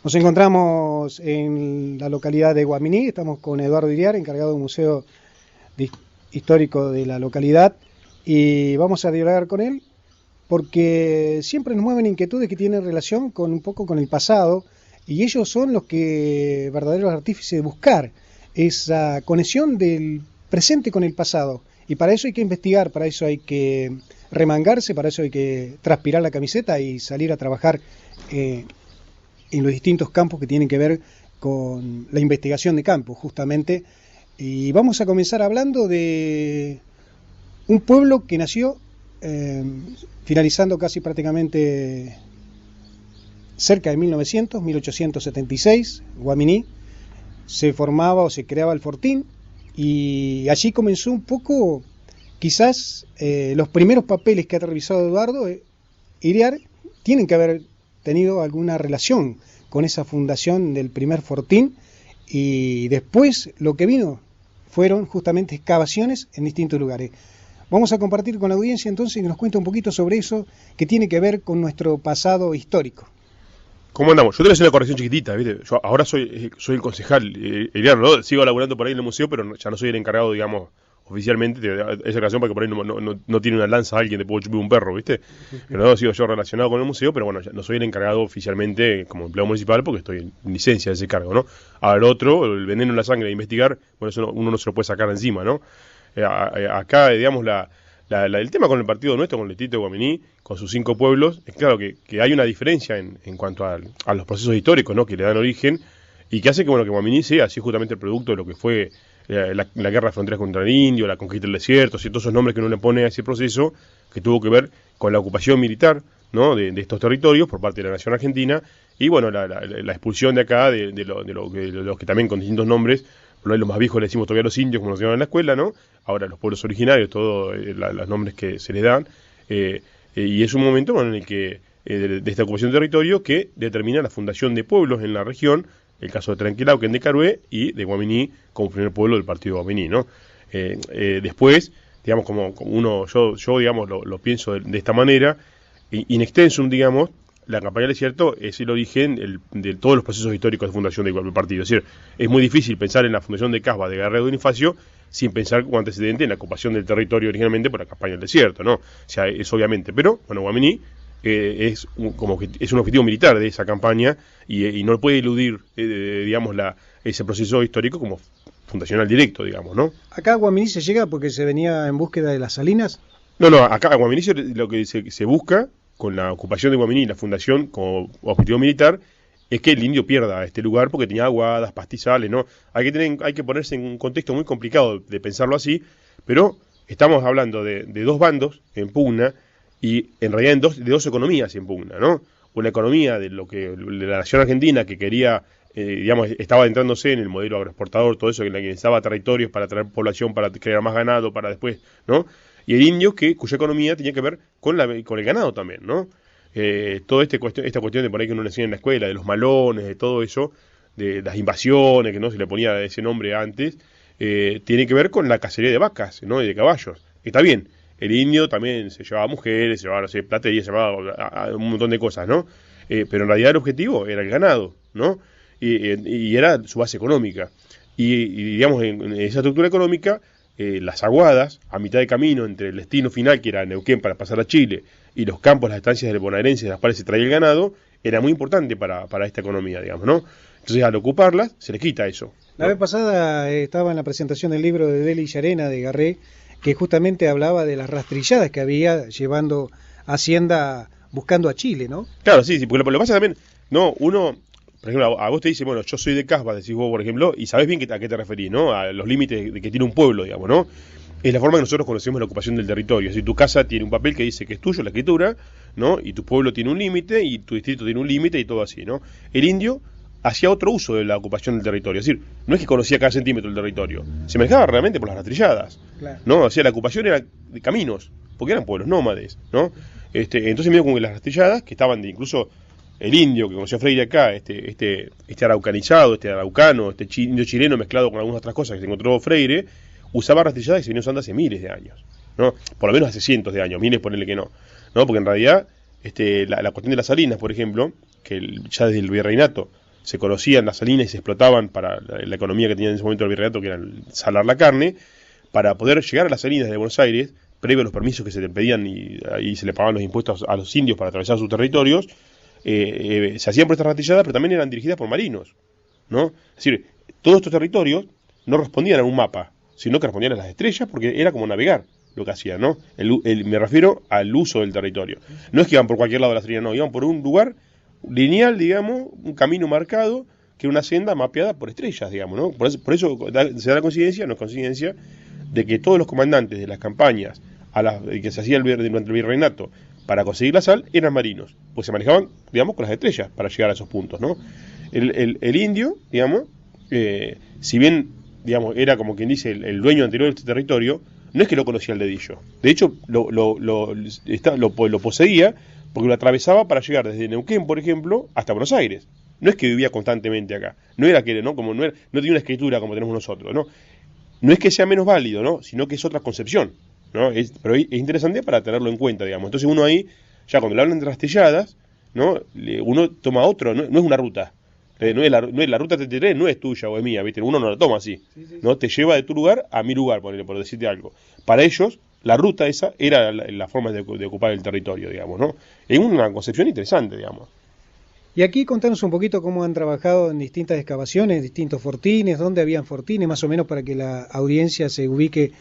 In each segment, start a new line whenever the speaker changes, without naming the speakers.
Nos encontramos en la localidad de Guaminí, estamos con Eduardo Iriar, encargado del Museo Histórico de la localidad, y vamos a dialogar con él porque siempre nos mueven inquietudes que tienen relación con un poco con el pasado, y ellos son los que verdaderos artífices de buscar esa conexión del presente con el pasado. Y para eso hay que investigar, para eso hay que remangarse, para eso hay que transpirar la camiseta y salir a trabajar en los distintos campos que tienen que ver con la investigación de campo, justamente. Y vamos a comenzar hablando de un pueblo que nació finalizando casi prácticamente cerca de 1900, 1876, Guaminí. Se formaba o se creaba el Fortín y allí comenzó un poco, quizás los primeros papeles que ha revisado Eduardo Iriar tienen que haber tenido alguna relación con esa fundación del primer Fortín, y después lo que vino fueron justamente excavaciones en distintos lugares. Vamos a compartir con la audiencia entonces que nos cuenta un poquito sobre eso que tiene que ver con nuestro pasado histórico.
¿Cómo andamos? Yo te voy a hacer una corrección chiquitita, ¿viste? Yo ahora soy el concejal, Iriar, ¿no? Sigo laburando por ahí en el museo, pero ya no soy el encargado, digamos, oficialmente de esa ocasión, porque por ahí no tiene una lanza alguien, te puedo chupar un perro, ¿viste? Pero no sigo yo relacionado con el museo, pero bueno, ya no soy el encargado oficialmente como empleado municipal porque estoy en licencia de ese cargo, ¿no? Al otro, el veneno en la sangre de investigar, bueno, eso uno no se lo puede sacar encima, ¿no? Acá, digamos, el tema con el partido nuestro, con el distrito de Guaminí, con sus 5 pueblos, es claro que hay una diferencia en cuanto a los procesos históricos, ¿no? Que le dan origen y que hace que, bueno, que Guaminí sea así justamente el producto de lo que fue la guerra de fronteras contra el indio, la conquista del desierto, y todos esos nombres que uno le pone a ese proceso que tuvo que ver con la ocupación militar, ¿no? de estos territorios por parte de la nación argentina y bueno, la expulsión de acá de los que también con distintos nombres, por ahí los más viejos le decimos todavía los indios como nos llamaban en la escuela, ¿no? Ahora los pueblos originarios, todos los nombres que se les dan, y es un momento en el que de esta ocupación de territorio que determina la fundación de pueblos en la región, el caso de Trenquelauquen de Carué y de Guaminí como primer pueblo del partido de Guaminí, ¿no? Después, digamos, como yo digamos, lo pienso de esta manera, in extensum, digamos, la campaña del desierto es el origen de todos los procesos históricos de fundación del partido. Es decir, es muy difícil pensar en la fundación de Casba de Garredo y Bonifacio sin pensar como antecedente en la ocupación del territorio originalmente por la campaña del desierto, ¿no? O sea, es obviamente, pero, bueno, Guaminí es un objetivo militar de esa campaña y no puede eludir, digamos, ese proceso histórico como fundacional directo, digamos, ¿no?
Acá a Guaminí se llega porque se venía en búsqueda de las salinas.
No, acá a Guaminí lo que se busca con la ocupación de Guaminí y la fundación como objetivo militar es que el indio pierda este lugar porque tenía aguadas, pastizales, ¿no? Hay que ponerse en un contexto muy complicado de pensarlo así, pero estamos hablando de 2 bandos en pugna y en realidad de dos economías en pugna, ¿no? Una economía de la nación argentina que quería, digamos, estaba adentrándose en el modelo agroexportador, todo eso, que necesitaba territorios para traer población, para crear más ganado, para después, ¿no? Y el indio cuya economía tenía que ver con el ganado también, ¿no? Toda esta cuestión de por ahí que uno le enseña en la escuela, de los malones, de todo eso, de las invasiones, que no se le ponía ese nombre antes, tiene que ver con la cacería de vacas, ¿no? Y de caballos. Está bien, el indio también se llevaba mujeres, se llevaba, no sé, platería, se llevaba un montón de cosas, ¿no? Pero en realidad el objetivo era el ganado, ¿no? Y era su base económica. Y digamos, en esa estructura económica, las aguadas, a mitad de camino entre el destino final, que era Neuquén para pasar a Chile, y los campos, las estancias del bonaerense, de las cuales se traía el ganado, era muy importante para esta economía, digamos, ¿no? Entonces, al ocuparlas, se le quita eso,
La
¿no?
vez pasada estaba en la presentación del libro de Deli Llarena de Garré, que justamente hablaba de las rastrilladas que había llevando Hacienda buscando a Chile, ¿no?
Claro, sí, porque lo que pasa también, no, uno, por ejemplo, a vos te dice, bueno, yo soy de Casbah, decís vos, por ejemplo, y sabés bien a qué te referís, ¿no? A los límites de que tiene un pueblo, digamos, ¿no? Es la forma que nosotros conocemos la ocupación del territorio. Es decir, tu casa tiene un papel que dice que es tuyo, la escritura, ¿no? Y tu pueblo tiene un límite, y tu distrito tiene un límite, y todo así, ¿no? El indio hacía otro uso de la ocupación del territorio. Es decir, no es que conocía cada centímetro del territorio, se manejaba realmente por las rastrilladas,
Claro.
¿no? O sea, la ocupación era de caminos, porque eran pueblos nómades, ¿no? Entonces medio como que las rastrilladas, que estaban incluso el indio que conoció a Freire acá, este araucanizado, este araucano, indio chileno mezclado con algunas otras cosas que se encontró Freire, usaba rastrilladas que se venía usando hace miles de años, ¿no? Por lo menos hace cientos de años, miles ponerle que no, ¿no? Porque en realidad la cuestión de las salinas, por ejemplo, que ya desde el virreinato se conocían las salinas y se explotaban para la economía que tenía en ese momento el virreinato, que era salar la carne, para poder llegar a las salinas de Buenos Aires, previo a los permisos que se le pedían y ahí se le pagaban los impuestos a los indios para atravesar sus territorios, se hacían por estas ratilladas, pero también eran dirigidas por marinos, ¿no? Es decir, todos estos territorios no respondían a un mapa, sino que respondían a las estrellas, porque era como navegar lo que hacían, ¿no? Me refiero al uso del territorio. No es que iban por cualquier lado de la salina, no, iban por un lugar lineal, digamos, un camino marcado, que era una senda mapeada por estrellas, digamos, ¿no? Por eso se da la coincidencia, no es coincidencia, de que todos los comandantes de las campañas que se hacían durante el virreinato para conseguir la sal eran marinos, pues se manejaban, digamos, con las estrellas para llegar a esos puntos, ¿no? El indio, digamos, si bien, digamos, era como quien dice el dueño anterior de este territorio, no es que lo conocía al dedillo. De hecho, lo poseía porque lo atravesaba para llegar desde Neuquén, por ejemplo, hasta Buenos Aires. No es que vivía constantemente acá. No era que, ¿no? Como no tenía una escritura como tenemos nosotros, ¿no? No es que sea menos válido, ¿no? Sino que es otra concepción, ¿no? Pero es interesante para tenerlo en cuenta, digamos. Entonces uno ahí, ya cuando le hablan de rastelladas, ¿no? Uno toma otro, no es una ruta. No es la ruta 33, no es tuya o es mía, ¿viste? Uno no la toma así, ¿no? Te lleva de tu lugar a mi lugar, por decirte algo. Para ellos, la ruta esa era la forma de ocupar el territorio, digamos, ¿no? Es una concepción interesante, digamos.
Y aquí contanos un poquito cómo han trabajado en distintas excavaciones, distintos fortines, dónde habían fortines, más o menos para que la audiencia se ubique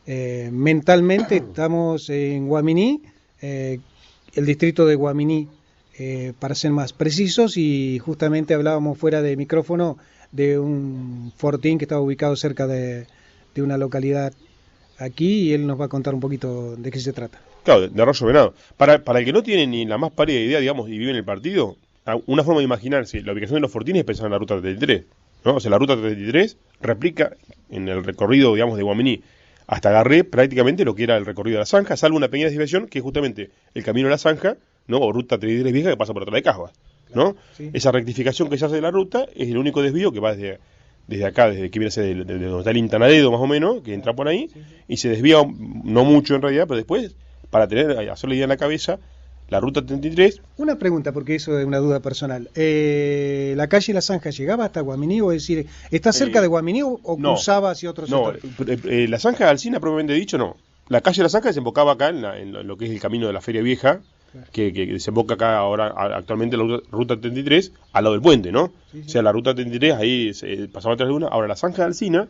mentalmente. Estamos en Guaminí, el distrito de Guaminí, para ser más precisos, y justamente hablábamos fuera de micrófono de un fortín que estaba ubicado cerca de una localidad aquí, y él nos va a contar un poquito de qué se trata.
Claro, de Arroyo Venado. Para el que no tiene ni la más pálida idea, digamos, y vive en el partido, una forma de imaginarse la ubicación de los fortines es pensar en la ruta 33, ¿no? O sea, la ruta 33 replica en el recorrido, digamos, de Guaminí hasta Garré prácticamente lo que era el recorrido de la zanja, salvo una pequeña desviación que es justamente el camino de la zanja, ¿no? O ruta 33 vieja que pasa por atrás de Casbas, ¿no? Sí. Esa rectificación que se hace de la ruta es el único desvío que va desde acá, desde que viene a ser de donde está el Intanadedo más o menos, que entra por ahí, y se desvía no mucho en realidad, pero después, para hacerle idea en la cabeza, la ruta 33...
Una pregunta, porque eso es una duda personal. ¿La calle La Zanja llegaba hasta Guaminí? O es decir, ¿está cerca de Guaminí o no, cruzaba hacia otro sector?
No, la Zanja de Alsina, propiamente dicho, no. La calle La Zanja desembocaba acá en lo que es el camino de la Feria Vieja, claro, que desemboca acá ahora actualmente la ruta 33, al lado del puente, ¿no? Sí, sí. O sea, la ruta 33 ahí pasaba atrás de una. Ahora, la Zanja de Alsina,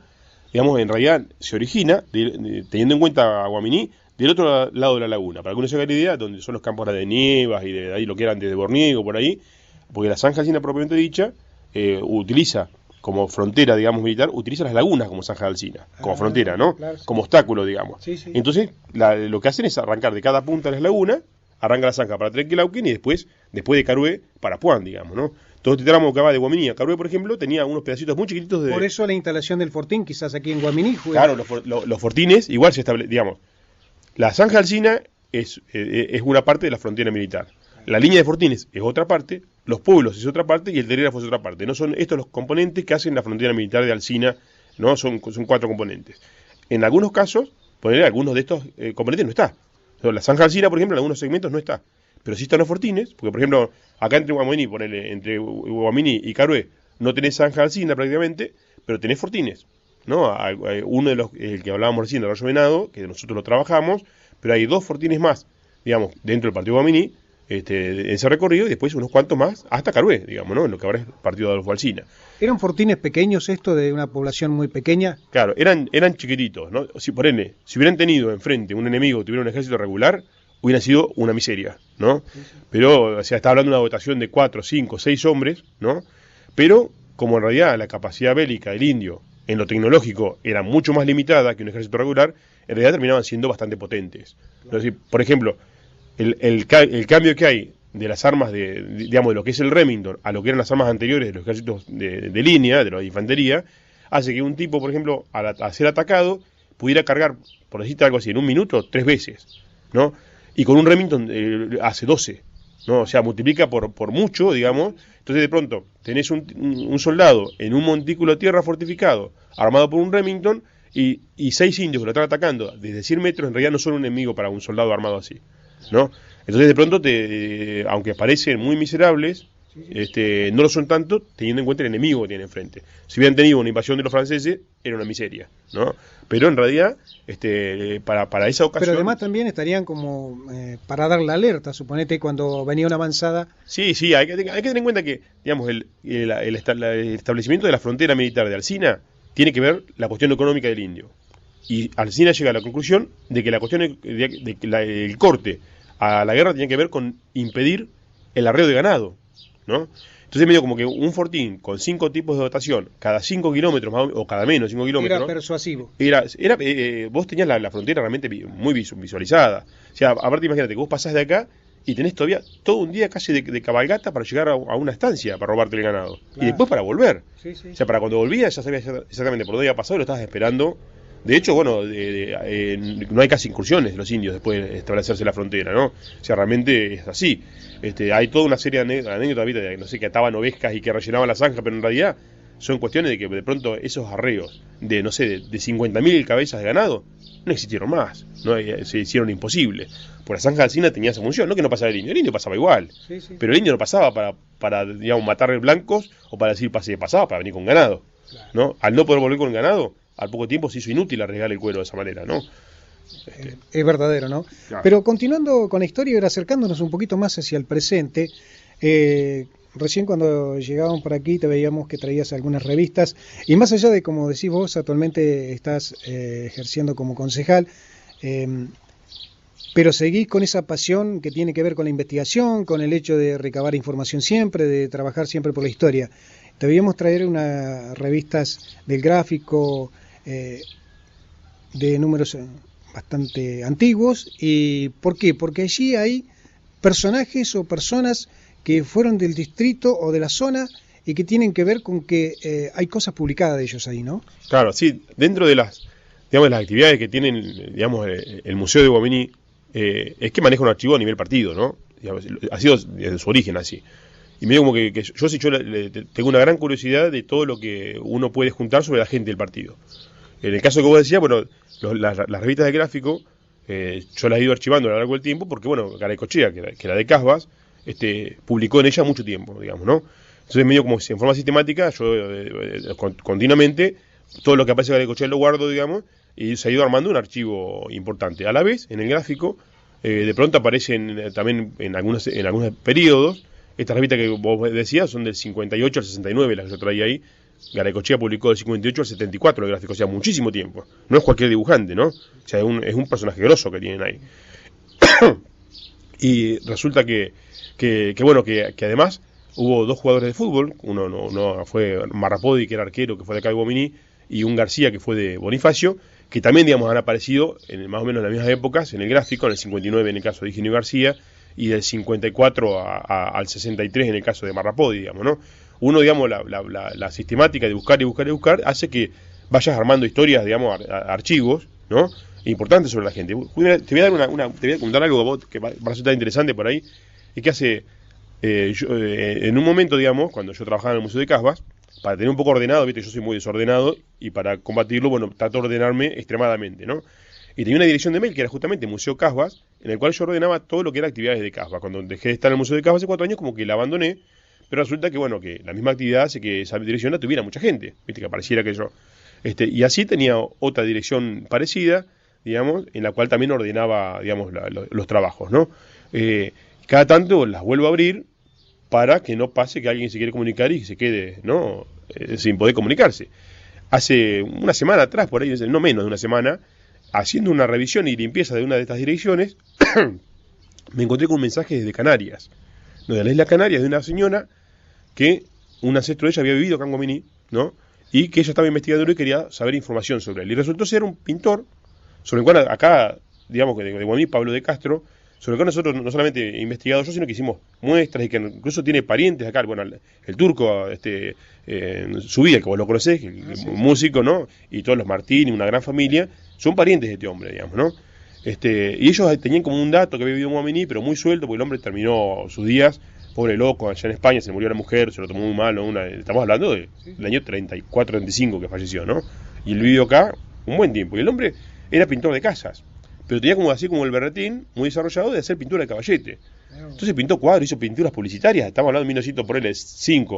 digamos, en realidad se origina, teniendo en cuenta a Guaminí, del otro lado de la laguna, para que uno se haga la idea, donde son los campos de Nievas y de ahí lo que era antes de Borniego, por ahí, porque la Zanja Alsina propiamente dicha utiliza como frontera, digamos, militar, utiliza las lagunas como Zanja de Alsina, como frontera, ¿no? Claro, sí. Como obstáculo, digamos. Sí, sí. Entonces, lo que hacen es arrancar de cada punta de las lagunas, arranca la Zanja para Trenquelauquen y después de Carué para Puan, digamos, ¿no? Todo este tramo que va de Guaminí a Carué, por ejemplo, tenía unos pedacitos muy chiquititos de...
Por eso la instalación del fortín, quizás aquí en Guaminí.
Claro, los fortines igual se establecen, digamos. La Zanja Alsina es una parte de la frontera militar. La línea de fortines es otra parte, los pueblos es otra parte y el telégrafo es otra parte. No son estos los componentes que hacen la frontera militar de Alsina, ¿no? Son 4 componentes. En algunos casos, algunos de estos componentes no está. La Zanja Alsina, por ejemplo, en algunos segmentos no está. Pero sí están los fortines, porque por ejemplo, acá entre Guaminí y Carué, no tenés Zanja Alsina prácticamente, pero tenés fortines, ¿no? Uno de los, el que hablábamos recién, de Arroyo Venado, que nosotros lo trabajamos, pero hay 2 fortines más, digamos, dentro del partido Guaminí, ese recorrido, y después unos cuantos más hasta Carué, digamos, ¿no? En lo que ahora es el partido de Adolfo Alsina.
¿Eran fortines pequeños esto de una población muy pequeña?
Claro, eran chiquititos, ¿no? Si hubieran tenido enfrente un enemigo que tuviera un ejército regular, hubiera sido una miseria, ¿no? Sí, sí. Pero, o sea, está hablando de una votación de 4, 5, 6 hombres, ¿no? Pero, como en realidad la capacidad bélica del indio en lo tecnológico era mucho más limitada que un ejército regular, en realidad terminaban siendo bastante potentes. Claro. Es decir, por ejemplo, el cambio que hay de las armas digamos, de lo que es el Remington a lo que eran las armas anteriores de los ejércitos de línea, de la infantería, hace que un tipo, por ejemplo, al ser atacado, pudiera cargar, por decirte algo así, en un minuto, 3 veces, ¿no? Y con un Remington hace 12, ¿no? O sea, multiplica por mucho, digamos. Entonces, de pronto, tenés un soldado en un montículo de tierra fortificado, armado por un Remington, y 6 indios que lo están atacando desde 100 metros, en realidad no son un enemigo para un soldado armado así, ¿no? Entonces, de pronto, aunque parecen muy miserables, No lo son tanto teniendo en cuenta el enemigo que tienen enfrente. Si hubieran tenido una invasión de los franceses, era una miseria, ¿no? Pero en realidad, para esa ocasión...
Pero además también estarían como para dar la alerta, suponete, cuando venía una avanzada.
Sí, hay que tener en cuenta que, digamos, el establecimiento de la frontera militar de Alsina tiene que ver la cuestión económica del indio. Y Alsina llega a la conclusión de que la cuestión el corte a la guerra tiene que ver con impedir el arreo de ganado, ¿no? Entonces medio como que un fortín con 5 tipos de dotación, cada 5 kilómetros o cada menos 5 kilómetros.
Era persuasivo.
Vos tenías la frontera realmente muy visualizada. O sea, aparte imagínate que vos pasás de acá y tenés todavía todo un día casi de cabalgata para llegar a una estancia para robarte el ganado. Claro. Y después para volver. Sí. O sea, para cuando volvías ya sabías exactamente por dónde había pasado y lo estabas esperando. De hecho, bueno, no hay casi incursiones de los indios después de establecerse la frontera, ¿no? O sea, realmente es así. Hay toda una serie de anécdotas, de, no sé, que ataban ovejas y que rellenaban la zanja, pero en realidad son cuestiones de que de pronto esos arreos de, no sé, de 50.000 cabezas de ganado no existieron más, ¿no? Se hicieron imposibles. Por la zanja de Alsina tenía esa función, no que no pasaba el indio pasaba igual, pero el indio no pasaba para digamos, matar blancos o para decir pasaba para venir con ganado, ¿no? Al no poder volver con ganado, al poco tiempo se hizo inútil arriesgar el cuero de esa manera, ¿no?
Es verdadero, ¿no? Claro. Pero continuando con la historia y acercándonos un poquito más hacia el presente, recién cuando llegábamos por aquí te veíamos que traías algunas revistas y más allá de, como decís vos, actualmente estás ejerciendo como concejal, pero seguís con esa pasión que tiene que ver con la investigación, con el hecho de recabar información siempre, de trabajar siempre por la historia. Te veíamos traer unas revistas del Gráfico, de números bastante antiguos. ¿Y por qué? Porque allí hay personajes o personas que fueron del distrito o de la zona y que tienen que ver con que hay cosas publicadas de ellos ahí, ¿no?
Claro, sí. Dentro de las actividades que tienen, digamos, el Museo de Guaminí, es que maneja un archivo a nivel partido, ¿no? Digamos, ha sido desde su origen así. Y medio como que yo tengo una gran curiosidad de todo lo que uno puede juntar sobre la gente del partido. En el caso que vos decías, bueno, las revistas de Gráfico, yo las he ido archivando a lo largo del tiempo, porque bueno, Garaycochea, que era de Casbas, publicó en ella mucho tiempo, digamos, ¿no? Entonces medio como en forma sistemática, yo continuamente, todo lo que aparece en Garaycochea lo guardo, digamos, y se ha ido armando un archivo importante. A la vez, en el Gráfico, de pronto aparecen también en algunos periodos. Estas revistas que vos decías son del 58 al 69, las que yo traía ahí. Garaycochea publicó del 58 al 74 el Gráfico, o sea, muchísimo tiempo. No es cualquier dibujante, ¿no? O sea, es un personaje grosso que tienen ahí. Y resulta que además hubo 2 jugadores de fútbol, uno fue Marrapodi, que era arquero, que fue de acá de Guaminí, y un García, que fue de Bonifacio, que también, digamos, han aparecido más o menos en las mismas épocas, en el Gráfico, en el 59 en el caso de Higinio García, y del 54 al 63 en el caso de Marrapodi, digamos, ¿no? Uno, digamos, la sistemática de buscar y buscar y buscar hace que vayas armando historias, digamos, archivos, ¿no? Importantes sobre la gente. Te voy a dar te voy a contar algo a vos que va a resultar interesante por ahí, y que hace, en un momento, digamos, cuando yo trabajaba en el Museo de Casbas, para tener un poco ordenado, viste, yo soy muy desordenado, y para combatirlo, bueno, trato de ordenarme extremadamente, ¿no? Y tenía una dirección de mail que era justamente Museo Casbas, en el cual yo ordenaba todo lo que era actividades de Casbas. Cuando dejé de estar en el Museo de Casbas hace 4 años, como que la abandoné, pero resulta que, bueno, que la misma actividad hace que esa dirección la tuviera mucha gente, viste, que pareciera que yo. Y así tenía otra dirección parecida, digamos, en la cual también ordenaba, digamos, los trabajos, ¿no? Cada tanto las vuelvo a abrir para que no pase que alguien se quiere comunicar y se quede, ¿no? Sin poder comunicarse. Hace una semana atrás, por ahí, no menos de una semana, haciendo una revisión y limpieza de una de estas direcciones, me encontré con un mensaje desde Canarias, de la isla Canarias, de una señora que un ancestro de ella había vivido acá en Guaminí, ¿no? Y que ella estaba investigando y quería saber información sobre él. Y resultó ser un pintor, sobre el cual acá, digamos, de Guaminí, Pablo de Castro, sobre el cual nosotros no solamente he investigado yo, sino que hicimos muestras y que incluso tiene parientes acá, bueno, el turco, su vida, que vos lo conocés, músico, ¿no? Y todos los Martín, una gran familia, son parientes de este hombre, digamos, ¿no? Y ellos tenían como un dato que había vivido en Guaminí, pero muy suelto, porque el hombre terminó sus días, pobre loco, allá en España, se le murió la mujer, se lo tomó muy mal, ¿no? Estamos hablando del año 34, 35 que falleció, ¿no? Y él vivió acá un buen tiempo. Y el hombre era pintor de casas, pero tenía como así como el berretín muy desarrollado de hacer pintura de caballete. Entonces pintó cuadros, hizo pinturas publicitarias, estamos hablando de 1905.